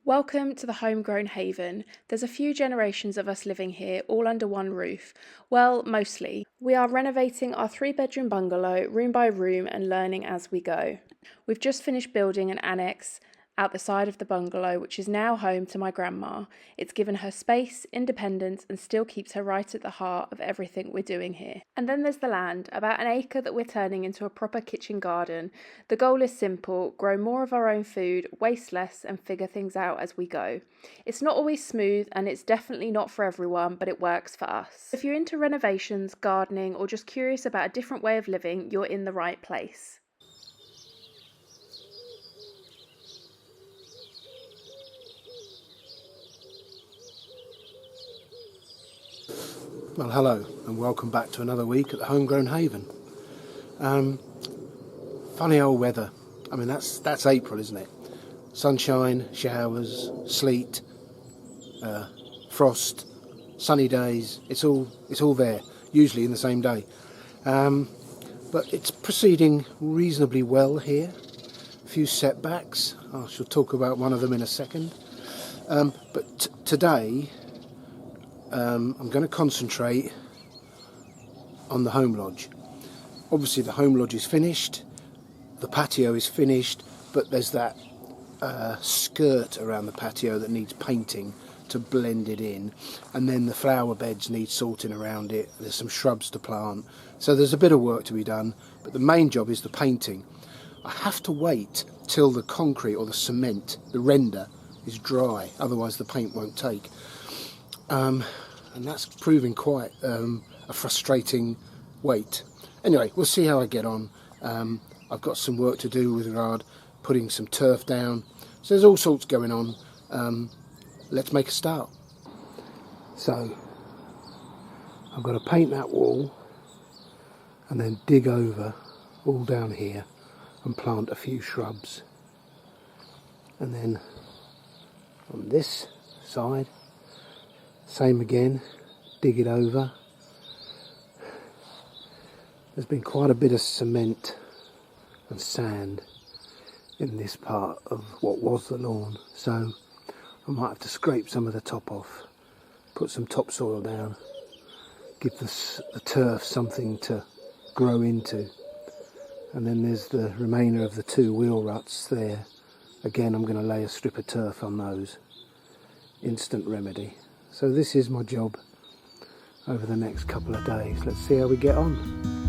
Welcome to the homegrown haven. There's a few generations of us living here, all under one roof. Well, mostly. We are renovating our 3-bedroom bungalow, room by room, and learning as we go. We've just finished building an annex out the side of the bungalow, which is now home to my grandma. It's given her space, independence, and still keeps her right at the heart of everything we're doing here. And then there's the land, about an acre that we're turning into a proper kitchen garden. The goal is simple: grow more of our own food, waste less, and figure things out as we go. It's not always smooth, and it's definitely not for everyone, but it works for us. If you're into renovations, gardening, or just curious about a different way of living, you're in the right place. Well, hello and welcome back to another week at the Homegrown Haven. Funny old weather. I mean, that's April, isn't it? Sunshine, showers, sleet, frost, sunny days. It's all there, usually in the same day. But it's proceeding reasonably well here. A few setbacks. I shall talk about one of them in a second. But today, I'm going to concentrate on the home lodge. Obviously the home lodge is finished, the patio is finished, but there's that skirt around the patio that needs painting to blend it in, and then the flower beds need sorting around it. There's some shrubs to plant, so there's a bit of work to be done, but the main job is the painting. I have to wait till the concrete or the cement, the render, is dry, otherwise the paint won't take. And that's proving quite a frustrating wait. Anyway, we'll see how I get on. I've got some work to do with regard putting some turf down. So there's all sorts going on. Let's make a start. So I've got to paint that wall and then dig over all down here and plant a few shrubs. And then on this side, same again, dig it over. There's been quite a bit of cement and sand in this part of what was the lawn, so I might have to scrape some of the top off, put some topsoil down, give the turf something to grow into. And then there's the remainder of the 2 wheel ruts there. Again, I'm going to lay a strip of turf on those. Instant remedy. So this is my job over the next couple of days. Let's see how we get on.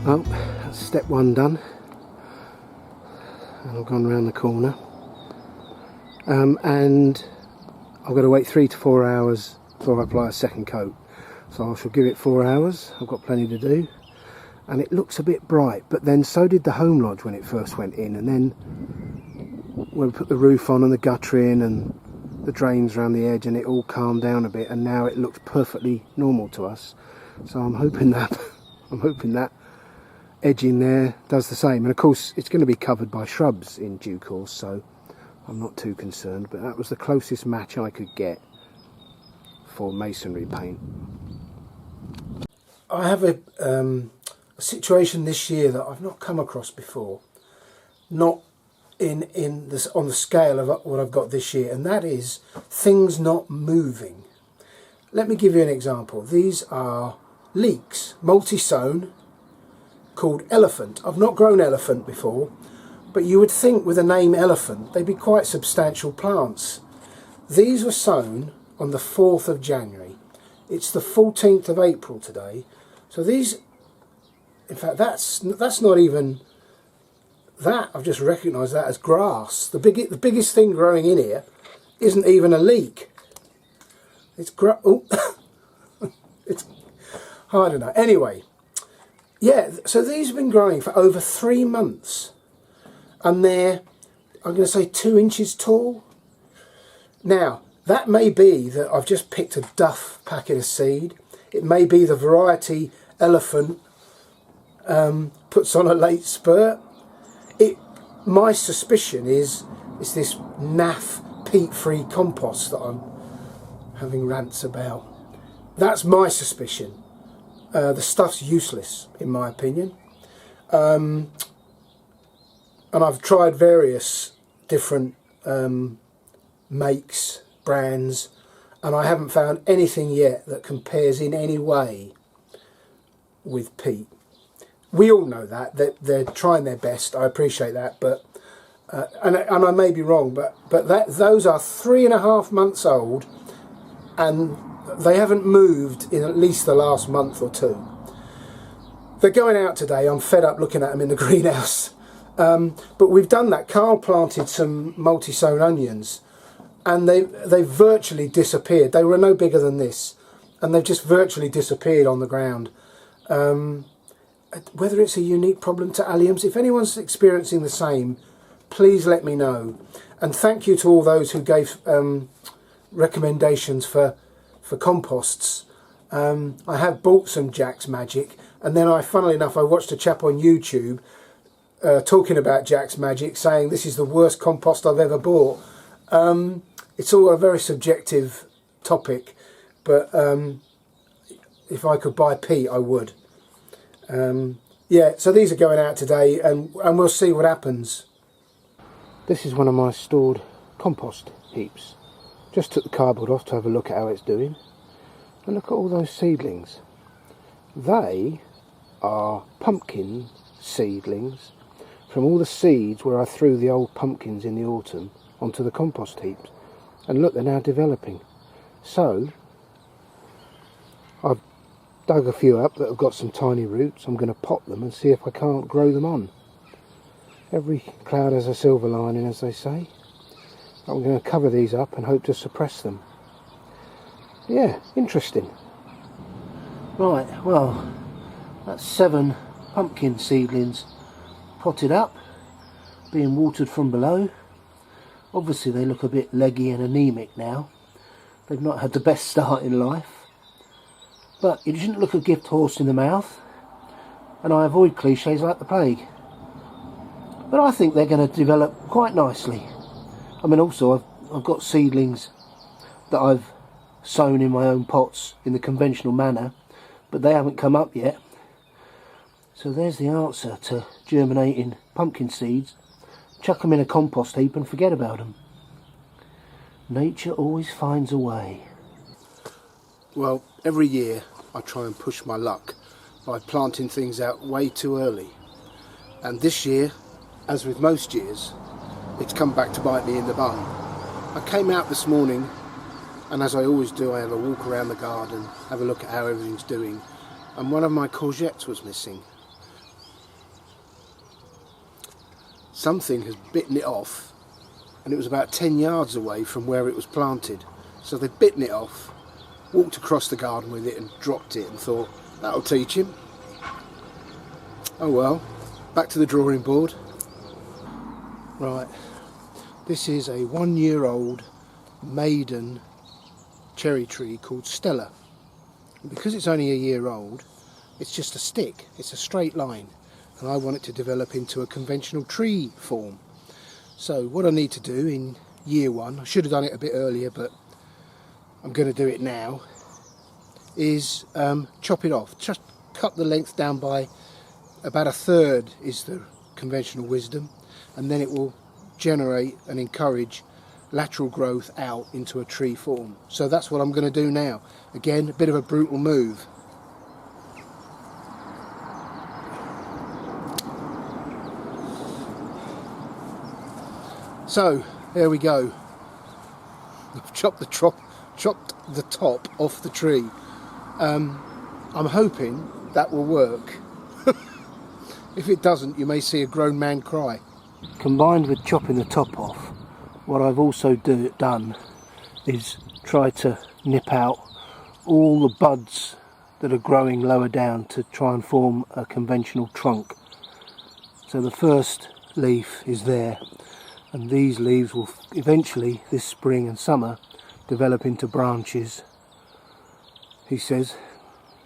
Well, that's step 1 done, and I've gone around the corner, and I've got to wait 3 to 4 hours before I apply a second coat, so I shall give it 4 hours. I've got plenty to do, and it looks a bit bright, but then so did the home lodge when it first went in, and then when we put the roof on and the gutter in and the drains around the edge, and it all calmed down a bit, and now it looks perfectly normal to us. So I'm hoping that edging there does the same, and of course it's going to be covered by shrubs in due course, so I'm not too concerned. But that was the closest match I could get for masonry paint. I have a situation this year that I've not come across before, not in this on the scale of what I've got this year, and that is things not moving. Let me give you an example. These are leeks, multi-sown, called elephant. I've not grown elephant before, but you would think with the name elephant they'd be quite substantial plants. These were sown on the 4th of January. It's the 14th of April today, so these, in fact that's not even that. I've just recognised that as grass. The biggest thing growing in here isn't even a leek. It's it's, I don't know. Anyway, yeah, so these have been growing for over 3 months, and they're I'm going to say 2 inches tall. Now, that may be that I've just picked a duff packet of seed. It may be the variety Elephant puts on a late spurt. My suspicion is it's this naff peat-free compost that I'm having rants about. That's my suspicion. The stuff's useless, in my opinion. And I've tried various different makes, brands, and I haven't found anything yet that compares in any way with peat. We all know that they're trying their best. I appreciate that, but and I may be wrong, but those are 3.5 months old, and they haven't moved in at least the last month or two. They're going out today. I'm fed up looking at them in the greenhouse. But we've done that. Carl planted some multi-sown onions, and they virtually disappeared. They were no bigger than this, and they've just virtually disappeared on the ground. Whether it's a unique problem to alliums, if anyone's experiencing the same, please let me know. And thank you to all those who gave recommendations for composts. I have bought some Jack's Magic, and then funnily enough, I watched a chap on YouTube talking about Jack's Magic, saying this is the worst compost I've ever bought. It's all a very subjective topic, but if I could buy peat, I would. Yeah, so these are going out today, and we'll see what happens. This is one of my stored compost heaps. Just took the cardboard off to have a look at how it's doing. And look at all those seedlings. They are pumpkin seedlings from all the seeds where I threw the old pumpkins in the autumn onto the compost heaps. And look, they're now developing. So, I've dug a few up that have got some tiny roots. I'm going to pot them and see if I can't grow them on. Every cloud has a silver lining, as they say. I'm going to cover these up and hope to suppress them. Yeah, interesting. Right, well, that's 7 pumpkin seedlings potted up, being watered from below. Obviously they look a bit leggy and anemic now. They've not had the best start in life. But you shouldn't look a gift horse in the mouth, and I avoid cliches like the plague. But I think they're going to develop quite nicely. I mean, also I've got seedlings that I've sown in my own pots in the conventional manner, but they haven't come up yet. So there's the answer to germinating pumpkin seeds. Chuck them in a compost heap and forget about them. Nature always finds a way. Well, every year I try and push my luck by planting things out way too early. And this year, as with most years, it's come back to bite me in the bum. I came out this morning, and as I always do, I have a walk around the garden, have a look at how everything's doing, and one of my courgettes was missing. Something has bitten it off, and it was about 10 yards away from where it was planted. So they'd bitten it off, walked across the garden with it and dropped it, and thought, that'll teach him. Oh well, back to the drawing board. Right, this is a 1-year-old maiden cherry tree called Stella. And because it's only a year old, it's just a stick, it's a straight line, and I want it to develop into a conventional tree form. So what I need to do in year 1, I should have done it a bit earlier, but I'm going to do it now, is chop it off. Just cut the length down by about 1/3 is the conventional wisdom, and then it will generate and encourage lateral growth out into a tree form. So that's what I'm going to do now. Again, a bit of a brutal move. So there we go. I've chopped the top off the tree. I'm hoping that will work. If it doesn't, you may see a grown man cry. Combined with chopping the top off, what I've also done is try to nip out all the buds that are growing lower down to try and form a conventional trunk. So the first leaf is there, and these leaves will eventually, this spring and summer, develop into branches, he says,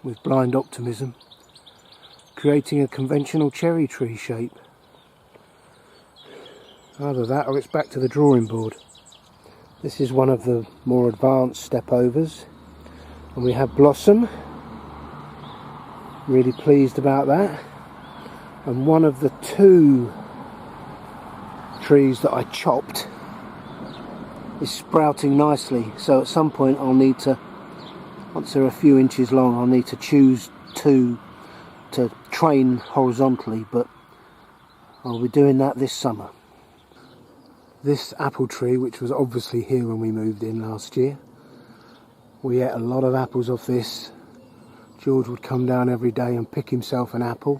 with blind optimism, creating a conventional cherry tree shape. Either that or it's back to the drawing board. This is one of the more advanced step-overs, and we have blossom. Really pleased about that. And one of the 2 trees that I chopped is sprouting nicely, so at some point I'll need to, once they're a few inches long, I'll need to choose 2 to train horizontally, but I'll be doing that this summer. This apple tree, which was obviously here when we moved in last year, we ate a lot of apples off this. George would come down every day and pick himself an apple,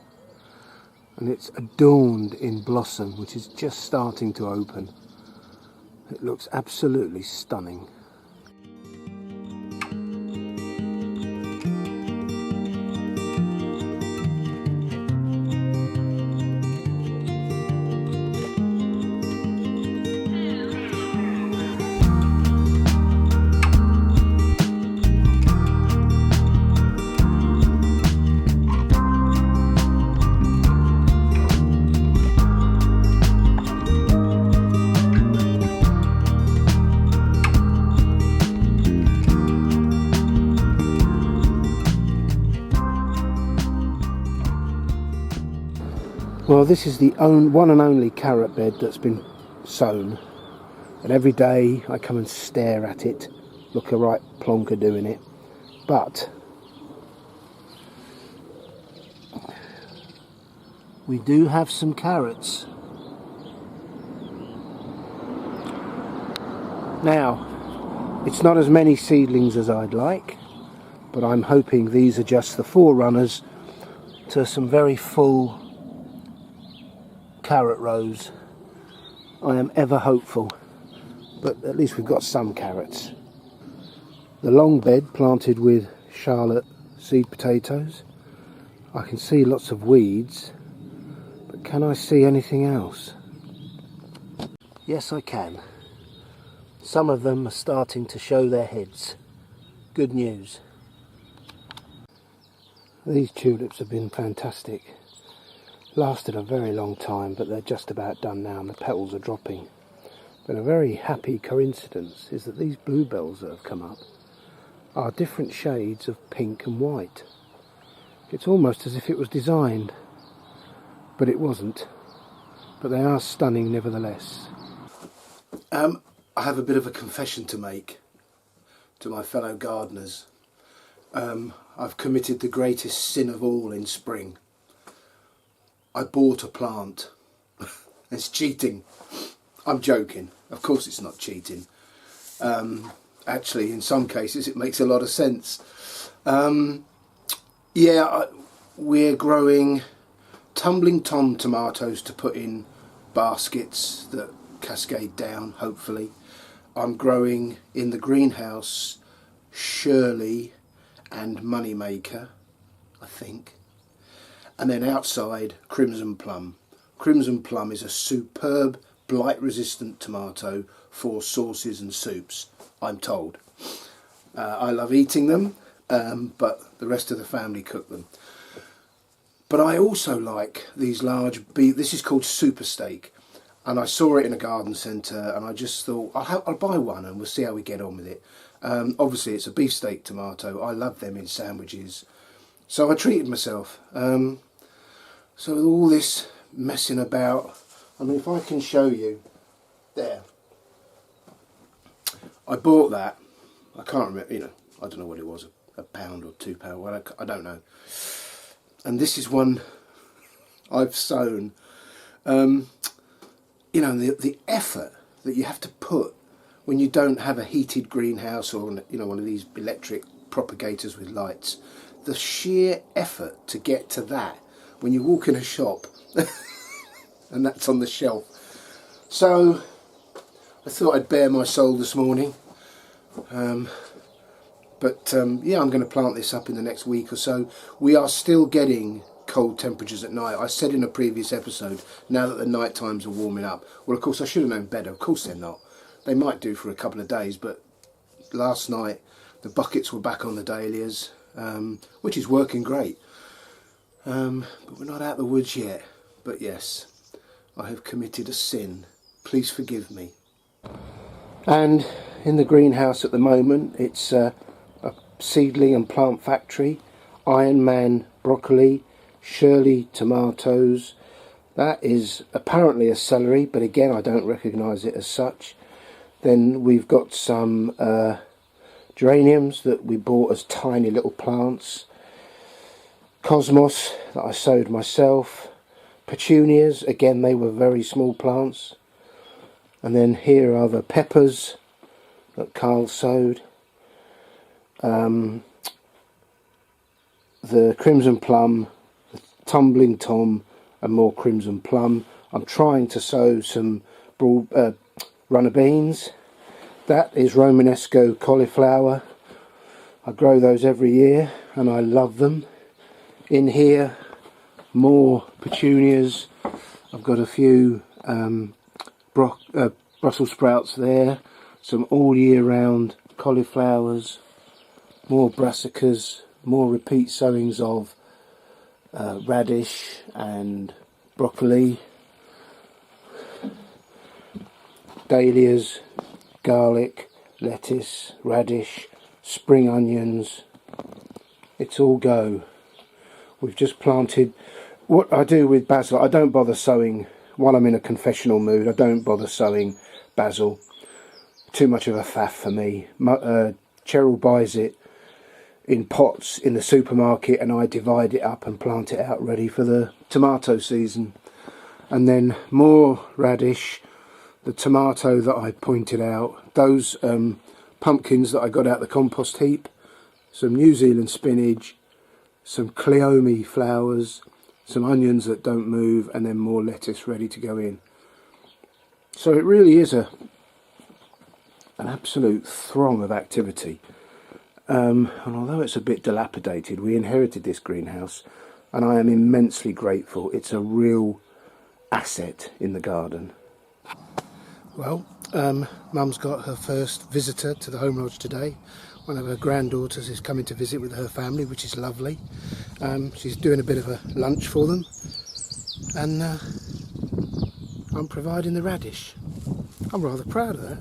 and it's adorned in blossom, which is just starting to open. It looks absolutely stunning. Well, this is the one and only carrot bed that's been sown, and every day I come and stare at it, look a right plonker doing it, but we do have some carrots. Now, it's not as many seedlings as I'd like, but I'm hoping these are just the forerunners to some very full carrot rows. I am ever hopeful, but at least we've got some carrots. The long bed planted with Charlotte seed potatoes. I can see lots of weeds, but can I see anything else? Yes, I can. Some of them are starting to show their heads. Good news. These tulips have been fantastic. Lasted a very long time, but they're just about done now and the petals are dropping. But a very happy coincidence is that these bluebells that have come up are different shades of pink and white. It's almost as if it was designed, but it wasn't. But they are stunning nevertheless. I have a bit of a confession to make to my fellow gardeners. I've committed the greatest sin of all in spring. I bought a plant. It's cheating. I'm joking. Of course it's not cheating. Actually, in some cases it makes a lot of sense. We're growing tumbling tom tomatoes to put in baskets that cascade down, hopefully. I'm growing in the greenhouse Shirley and Moneymaker, I think. And then outside, Crimson Plum. Crimson Plum is a superb blight-resistant tomato for sauces and soups, I'm told. I love eating them, but the rest of the family cook them. But I also like these large this is called Super Steak, and I saw it in a garden centre, and I just thought I'll buy one and we'll see how we get on with it. Obviously, it's a beefsteak tomato. I love them in sandwiches, so I treated myself. So with all this messing about, I mean, if I can show you, there, I bought that, I can't remember, I don't know what it was, a pound or £2, well, I don't know. And this is one I've sown. The effort that you have to put when you don't have a heated greenhouse or, one of these electric propagators with lights. The sheer effort to get to that when you walk in a shop and that's on the shelf. So I thought I'd bare my soul this morning. I'm going to plant this up in the next week or so. We are still getting cold temperatures at night. I said in a previous episode, now that the night times are warming up. Well, of course, I should have known better. Of course they're not. They might do for a couple of days, but last night the buckets were back on the dahlias, which is working great. But we're not out of the woods yet. But yes, I have committed a sin. Please forgive me. And in the greenhouse at the moment, it's a seedling and plant factory. Iron Man broccoli, Shirley tomatoes. That is apparently a celery, but again I don't recognise it as such. Then we've got some geraniums that we bought as tiny little plants. Cosmos that I sowed myself. Petunias, again they were very small plants. And then here are the peppers that Carl sowed. The crimson plum, the tumbling tom, and more crimson plum. I'm trying to sow some runner beans. That is Romanesco cauliflower. I grow those every year and I love them. In here, more petunias. I've got a few Brussels sprouts there. Some all year round cauliflowers. More brassicas. More repeat sowings of radish and broccoli, dahlias, garlic, lettuce, radish, spring onions. It's all go. We've just planted. What I do with basil, I don't bother sowing while I'm in a confessional mood. I don't bother sowing basil. Too much of a faff for me. Cheryl buys it in pots in the supermarket and I divide it up and plant it out ready for the tomato season. And then more radish, the tomato that I pointed out, those pumpkins that I got out the compost heap, some New Zealand spinach, some cleome flowers, some onions that don't move, and then more lettuce ready to go in. So it really is an absolute throng of activity. And although it's a bit dilapidated, we inherited this greenhouse and I am immensely grateful. It's a real asset in the garden. Well, Mum's got her first visitor to the home lodge today. One of her granddaughters is coming to visit with her family, which is lovely. She's doing a bit of a lunch for them. And I'm providing the radish. I'm rather proud of that.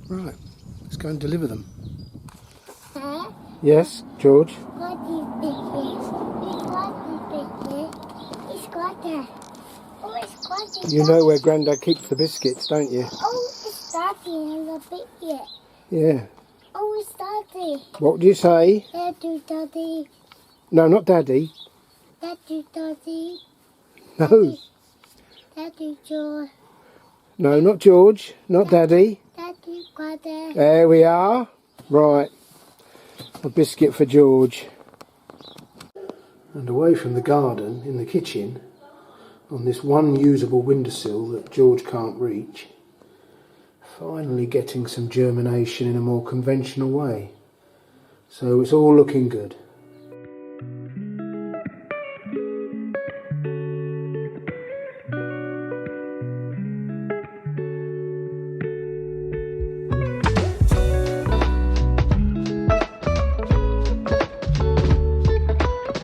Right, let's go and deliver them. Huh? Yes, George? What is It's got that. Oh, it's got it. You know where Grandad keeps the biscuits, don't you? Oh, it's Daddy and a biscuit. Yeah. Oh, it's Daddy. What do you say? Daddy. No, not Daddy. Daddy. No. Daddy George. No, not George. Not Daddy. Daddy got it. There we are. Right. A biscuit for George. And away from the garden, in the kitchen, on this one usable windowsill that George can't reach, finally getting some germination in a more conventional way. So it's all looking good.